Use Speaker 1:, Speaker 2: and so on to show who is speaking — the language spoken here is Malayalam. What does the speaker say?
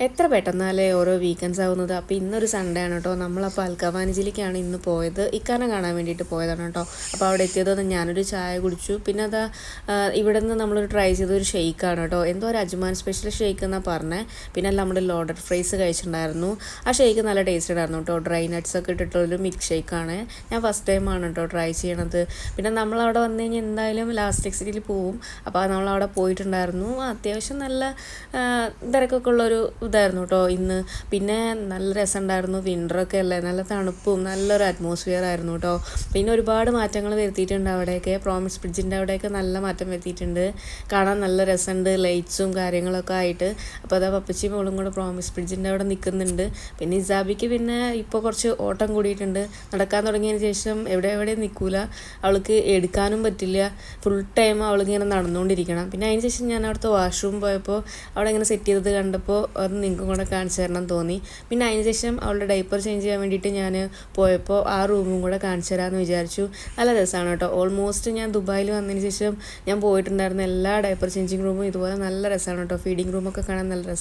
Speaker 1: എത്ര പെട്ടെന്നല്ലേ ഓരോ വീക്കെൻഡ്സ് ആവുന്നത്. അപ്പോൾ ഇന്നൊരു സൺഡേ ആണ് കേട്ടോ. നമ്മളപ്പോൾ അൽക്കവാനിജിലേക്കാണ് ഇന്ന് പോയത്. ഇക്കാനെ കാണാൻ വേണ്ടിയിട്ട് പോയതാണ് കേട്ടോ. അപ്പോൾ അവിടെ എത്തിയതൊന്ന് ഞാനൊരു ചായ കുടിച്ചു. പിന്നെ അതാ ഇവിടെ നിന്ന് നമ്മളൊരു ട്രൈ ചെയ്തൊരു ഷെയ്ക്കാണ് കേട്ടോ. എന്തോ ഒരു അജ്മാൻ സ്പെഷ്യൽ ഷെയ്ക്ക് എന്നാണ് പറഞ്ഞത്. പിന്നെ നമ്മൾ ലോഡഡ് ഫ്രൈസ് കഴിച്ചിട്ടുണ്ടായിരുന്നു. ആ ഷെയ്ക്ക് നല്ല ടേസ്റ്റ് ഉണ്ടായിരുന്നു കേട്ടോ. ഡ്രൈ നട്ട്സ് ഒക്കെ ഇട്ടിട്ടുള്ളൊരു മിൽക്ക് ഷെയ്ക്കാണ്. ഞാൻ ഫസ്റ്റ് ടൈമാണ് കേട്ടോ ട്രൈ ചെയ്യണത്. പിന്നെ നമ്മളവിടെ വന്നു കഴിഞ്ഞാൽ എന്തായാലും ലാസ്റ്റ് എക്സിറ്റിൽ പോവും. അപ്പോൾ നമ്മളവിടെ പോയിട്ടുണ്ടായിരുന്നു. അത്യാവശ്യം നല്ല തിരക്കൊക്കെ ഉള്ളൊരു ഇതായിരുന്നു കേട്ടോ ഇന്ന്. പിന്നെ നല്ല രസമുണ്ടായിരുന്നു. വിൻ്ററൊക്കെ അല്ലേ, നല്ല തണുപ്പും നല്ലൊരു അറ്റ്മോസ്ഫിയർ ആയിരുന്നു കേട്ടോ. പിന്നെ ഒരുപാട് മാറ്റങ്ങൾ വരുത്തിയിട്ടുണ്ട് അവിടെയൊക്കെ. പ്രോമിസ് ബ്രിഡ്ജിൻ്റെ അവിടെയൊക്കെ നല്ല മാറ്റം വരുത്തിയിട്ടുണ്ട്. കാണാൻ നല്ല രസമുണ്ട്, ലൈറ്റ്സും കാര്യങ്ങളൊക്കെ ആയിട്ട്. അപ്പോൾ അതാ പപ്പച്ചി മോളും കൂടെ പ്രോമിസ് ബ്രിഡ്ജിൻ്റെ അവിടെ നിൽക്കുന്നുണ്ട്. പിന്നെ ഇസാബിക്ക് പിന്നെ ഇപ്പോൾ കുറച്ച് ഓട്ടം കൂടിയിട്ടുണ്ട്. നടക്കാൻ തുടങ്ങിയതിന് ശേഷം എവിടെയും നിൽക്കില്ല. അവൾക്ക് എടുക്കാനും പറ്റില്ല. ഫുൾ ടൈം അവളിങ്ങനെ നടന്നുകൊണ്ടിരിക്കണം. പിന്നെ അതിന് ശേഷം ഞാൻ അവിടുത്തെ വാഷ്റൂം പോയപ്പോൾ അവിടെ ഇങ്ങനെ സെറ്റ് ചെയ്തത് കണ്ടപ്പോൾ അത് നിങ്ങൾക്കും കൂടെ കാണിച്ചു തരണം തോന്നി. പിന്നെ അതിന് ശേഷം അവളുടെ ഡൈപ്പർ ചേഞ്ച് ചെയ്യാൻ വേണ്ടിയിട്ട് ഞാൻ പോയപ്പോൾ ആ റൂമും കൂടെ കാണിച്ചു തരാമെന്ന് വിചാരിച്ചു. നല്ല രസമാണ് കേട്ടോ. ഓൾമോസ്റ്റ് ഞാൻ ദുബായിൽ വന്നതിന് ശേഷം ഞാൻ പോയിട്ടുണ്ടായിരുന്ന എല്ലാ ഡൈപ്പർ ചേഞ്ചിങ് റൂമും ഇതുപോലെ നല്ല രസമാണ് കേട്ടോ. ഫീഡിങ് റൂമൊക്കെ കാണാൻ നല്ല രസം.